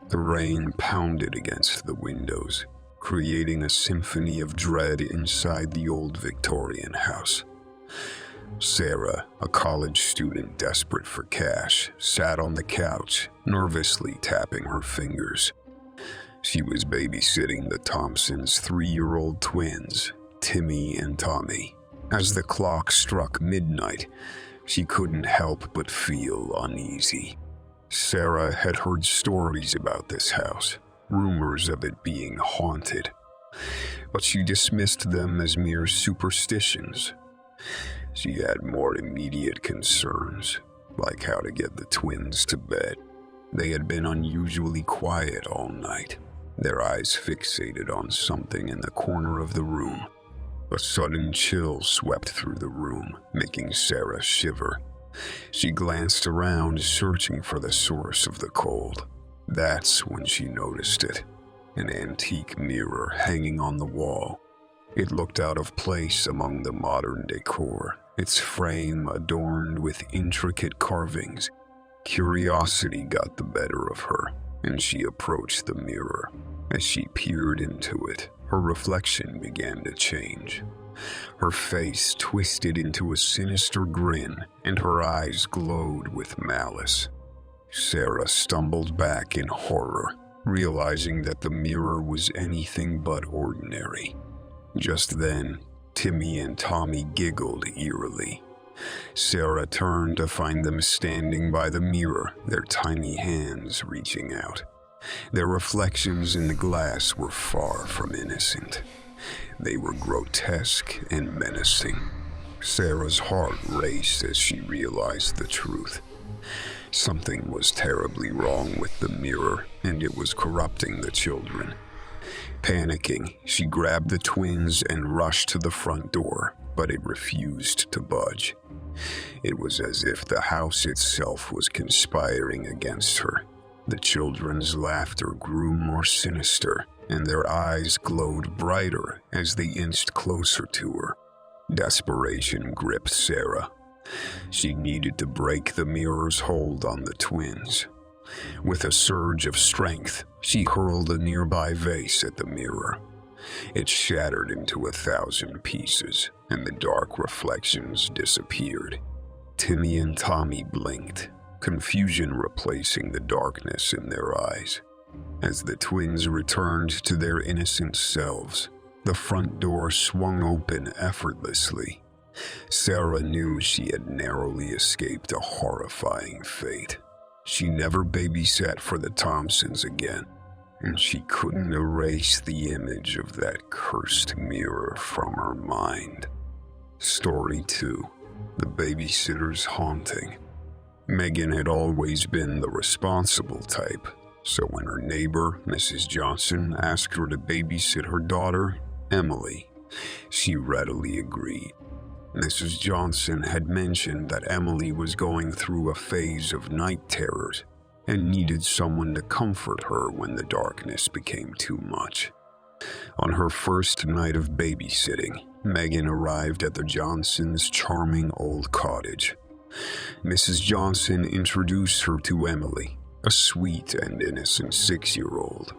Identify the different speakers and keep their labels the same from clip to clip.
Speaker 1: The rain pounded against the windows, creating a symphony of dread inside the old Victorian house. Sarah, a college student desperate for cash, sat on the couch, nervously tapping her fingers. She was babysitting the Thompsons' 3-year-old twins, Timmy and Tommy. As the clock struck midnight, she couldn't help but feel uneasy. Sarah had heard stories about this house, rumors of it being haunted, but she dismissed them as mere superstitions. She had more immediate concerns, like how to get the twins to bed. They had been unusually quiet all night, their eyes fixated on something in the corner of the room. A sudden chill swept through the room, making Sarah shiver. She glanced around, searching for the source of the cold. That's when she noticed it, an antique mirror hanging on the wall. It looked out of place among the modern decor, its frame adorned with intricate carvings. Curiosity got the better of her, and she approached the mirror. As she peered into it, her reflection began to change. Her face twisted into a sinister grin, and her eyes glowed with malice. Sarah stumbled back in horror, realizing that the mirror was anything but ordinary. Just then, Timmy and Tommy giggled eerily. Sarah turned to find them standing by the mirror, their tiny hands reaching out. Their reflections in the glass were far from innocent. They were grotesque and menacing. Sarah's heart raced as she realized the truth. Something was terribly wrong with the mirror, and it was corrupting the children. Panicking, she grabbed the twins and rushed to the front door, but it refused to budge. It was as if the house itself was conspiring against her. The children's laughter grew more sinister, and their eyes glowed brighter as they inched closer to her. Desperation gripped Sarah. She needed to break the mirror's hold on the twins. With a surge of strength, she hurled a nearby vase at the mirror. It shattered into 1,000 pieces, and the dark reflections disappeared. Timmy and Tommy blinked, confusion replacing the darkness in their eyes. As the twins returned to their innocent selves, the front door swung open effortlessly. Sarah knew she had narrowly escaped a horrifying fate. She never babysat for the Thompsons again, and she couldn't erase the image of that cursed mirror from her mind. Story 2: The Babysitter's Haunting. Megan had always been the responsible type, so when her neighbor, Mrs. Johnson, asked her to babysit her daughter, Emily, she readily agreed. Mrs. Johnson had mentioned that Emily was going through a phase of night terrors and needed someone to comfort her when the darkness became too much. On her first night of babysitting, Megan arrived at the Johnsons' charming old cottage. Mrs. Johnson introduced her to Emily, a sweet and innocent 6-year-old.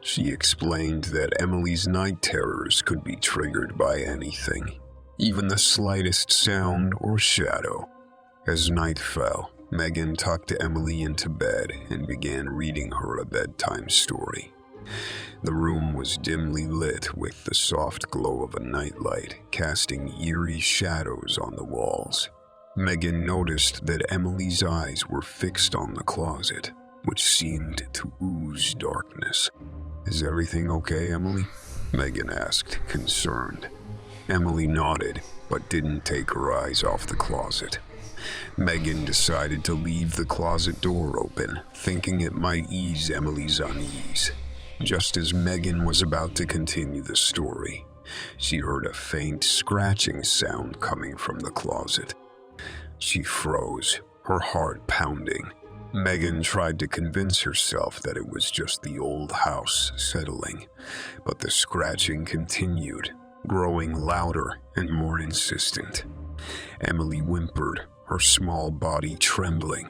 Speaker 1: She explained that Emily's night terrors could be triggered by anything, even the slightest sound or shadow. As night fell, Megan tucked Emily into bed and began reading her a bedtime story. The room was dimly lit with the soft glow of a nightlight, casting eerie shadows on the walls. Megan noticed that Emily's eyes were fixed on the closet, which seemed to ooze darkness. "Is everything okay, Emily?" Megan asked, concerned. Emily nodded, but didn't take her eyes off the closet. Megan decided to leave the closet door open, thinking it might ease Emily's unease. Just as Megan was about to continue the story, she heard a faint scratching sound coming from the closet. She froze, her heart pounding. Megan tried to convince herself that it was just the old house settling, but the scratching continued, growing louder and more insistent. Emily whimpered, her small body trembling.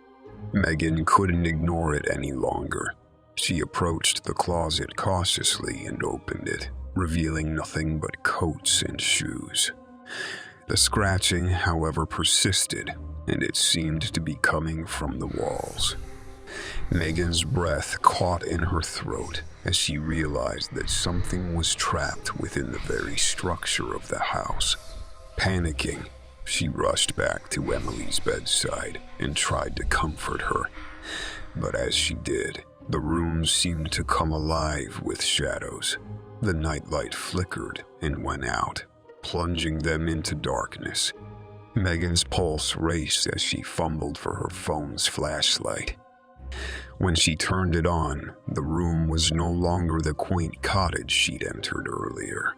Speaker 1: Megan couldn't ignore it any longer. She approached the closet cautiously and opened it, revealing nothing but coats and shoes. The scratching, however, persisted, and it seemed to be coming from the walls. Megan's breath caught in her throat as she realized that something was trapped within the very structure of the house. Panicking, she rushed back to Emily's bedside and tried to comfort her. But as she did, the room seemed to come alive with shadows. The nightlight flickered and went out, plunging them into darkness. Megan's pulse raced as she fumbled for her phone's flashlight. When she turned it on, the room was no longer the quaint cottage she'd entered earlier.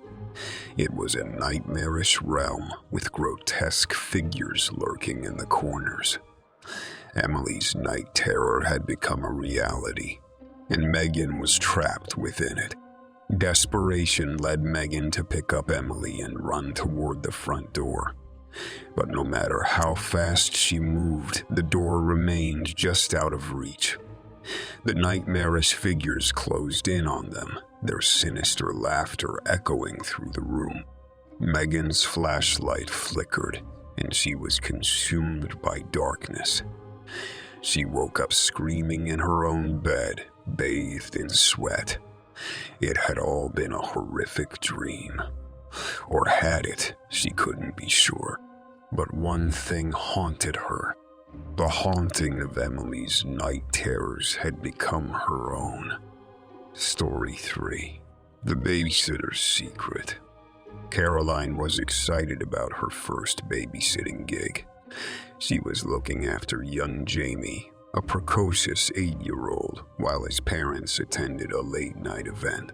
Speaker 1: It was a nightmarish realm with grotesque figures lurking in the corners. Emily's night terror had become a reality, and Megan was trapped within it. Desperation led Megan to pick up Emily and run toward the front door. But no matter how fast she moved, the door remained just out of reach. The nightmarish figures closed in on them, their sinister laughter echoing through the room. Megan's flashlight flickered, and she was consumed by darkness. She woke up screaming in her own bed, bathed in sweat. It had all been a horrific dream. Or had it? She couldn't be sure. But one thing haunted her. The haunting of Emily's night terrors had become her own. Story 3. The Babysitter's Secret. Caroline was excited about her first babysitting gig. She was looking after young Jamie, a precocious 8-year-old, while his parents attended a late-night event.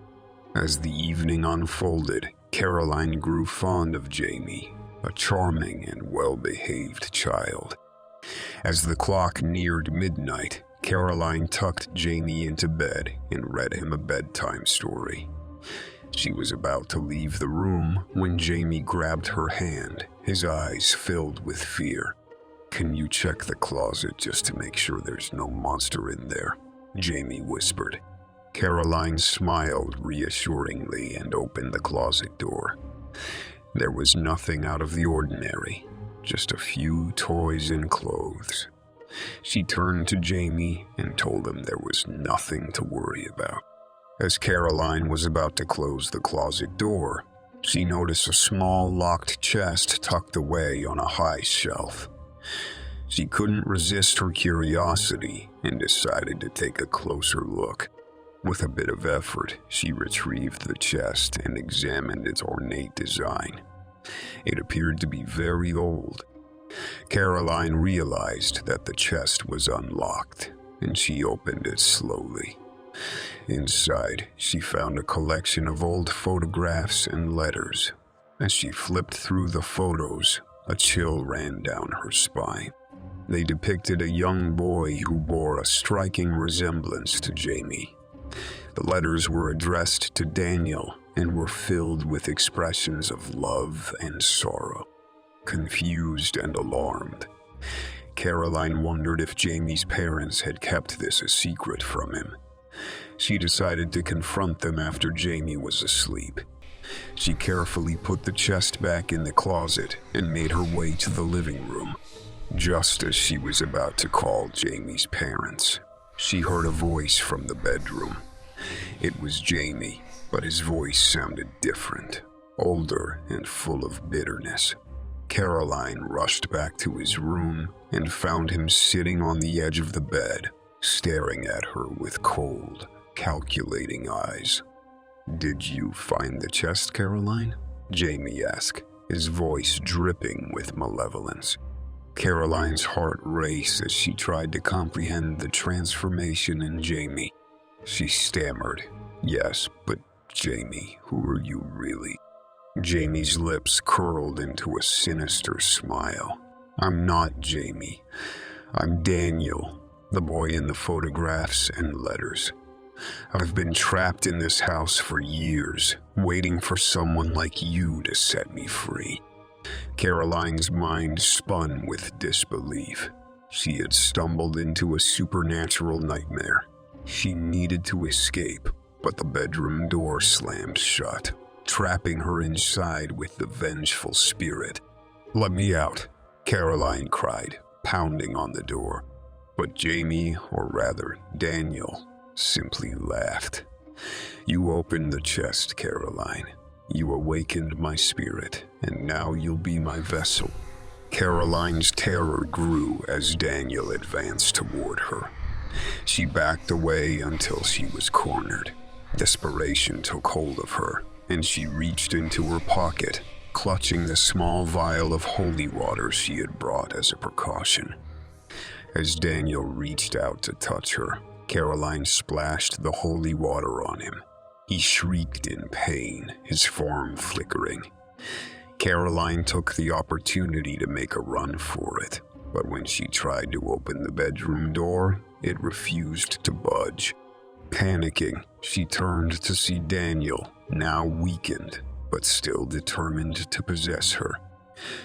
Speaker 1: As the evening unfolded, Caroline grew fond of Jamie, a charming and well-behaved child. As the clock neared midnight, Caroline tucked Jamie into bed and read him a bedtime story. She was about to leave the room when Jamie grabbed her hand, his eyes filled with fear. "Can you check the closet just to make sure there's no monster in there?" Jamie whispered. Caroline smiled reassuringly and opened the closet door. There was nothing out of the ordinary, just a few toys and clothes. She turned to Jamie and told him there was nothing to worry about. As Caroline was about to close the closet door, she noticed a small locked chest tucked away on a high shelf. She couldn't resist her curiosity and decided to take a closer look. With a bit of effort, she retrieved the chest and examined its ornate design. It appeared to be very old. Caroline realized that the chest was unlocked, and she opened it slowly. Inside, she found a collection of old photographs and letters. As she flipped through the photos, a chill ran down her spine. They depicted a young boy who bore a striking resemblance to Jamie. The letters were addressed to Daniel and were filled with expressions of love and sorrow. Confused and alarmed, Caroline wondered if Jamie's parents had kept this a secret from him. She decided to confront them after Jamie was asleep. She carefully put the chest back in the closet and made her way to the living room. Just as she was about to call Jamie's parents, she heard a voice from the bedroom. It was Jamie, but his voice sounded different, older and full of bitterness. Caroline rushed back to his room and found him sitting on the edge of the bed, staring at her with cold, calculating eyes. "Did you find the chest, Caroline?" Jamie asked, his voice dripping with malevolence. Caroline's heart raced as she tried to comprehend the transformation in Jamie. She stammered, "Yes, but Jamie, who are you really?" Jamie's lips curled into a sinister smile. "I'm not Jamie. I'm Daniel, the boy in the photographs and letters. I've been trapped in this house for years, waiting for someone like you to set me free." Caroline's mind spun with disbelief. She had stumbled into a supernatural nightmare. She needed to escape, but the bedroom door slammed shut, trapping her inside with the vengeful spirit. "Let me out," Caroline cried, pounding on the door. But Jamie, or rather Daniel, simply laughed. "You opened the chest, Caroline. You awakened my spirit, and now you'll be my vessel." Caroline's terror grew as Daniel advanced toward her. She backed away until she was cornered. Desperation took hold of her, and she reached into her pocket, clutching the small vial of holy water she had brought as a precaution. As Daniel reached out to touch her, Caroline splashed the holy water on him. He shrieked in pain, his form flickering. Caroline took the opportunity to make a run for it, but when she tried to open the bedroom door, it refused to budge. Panicking, she turned to see Daniel, now weakened, but still determined to possess her.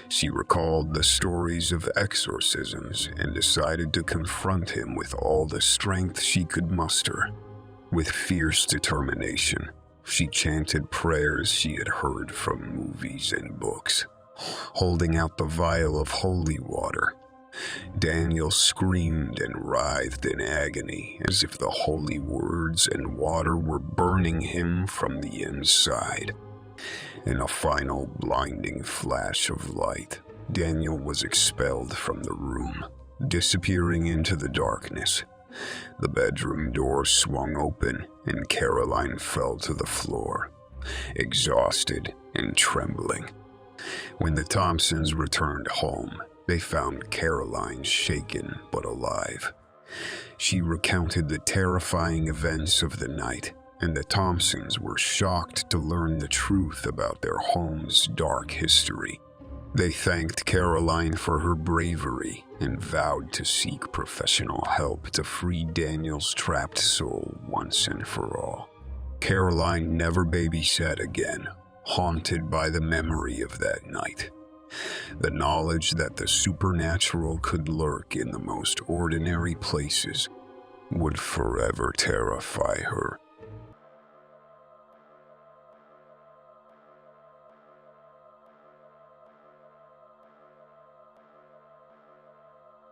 Speaker 1: She recalled the stories of exorcisms and decided to confront him with all the strength she could muster. With fierce determination, she chanted prayers she had heard from movies and books, holding out the vial of holy water. Daniel screamed and writhed in agony as if the holy words and water were burning him from the inside. In a final blinding flash of light, Daniel was expelled from the room, disappearing into the darkness. The bedroom door swung open and Caroline fell to the floor, exhausted and trembling. When the Thompsons returned home, they found Caroline shaken but alive. She recounted the terrifying events of the night, and the Thompsons were shocked to learn the truth about their home's dark history. They thanked Caroline for her bravery and vowed to seek professional help to free Daniel's trapped soul once and for all. Caroline never babysat again, haunted by the memory of that night. The knowledge that the supernatural could lurk in the most ordinary places would forever terrify her.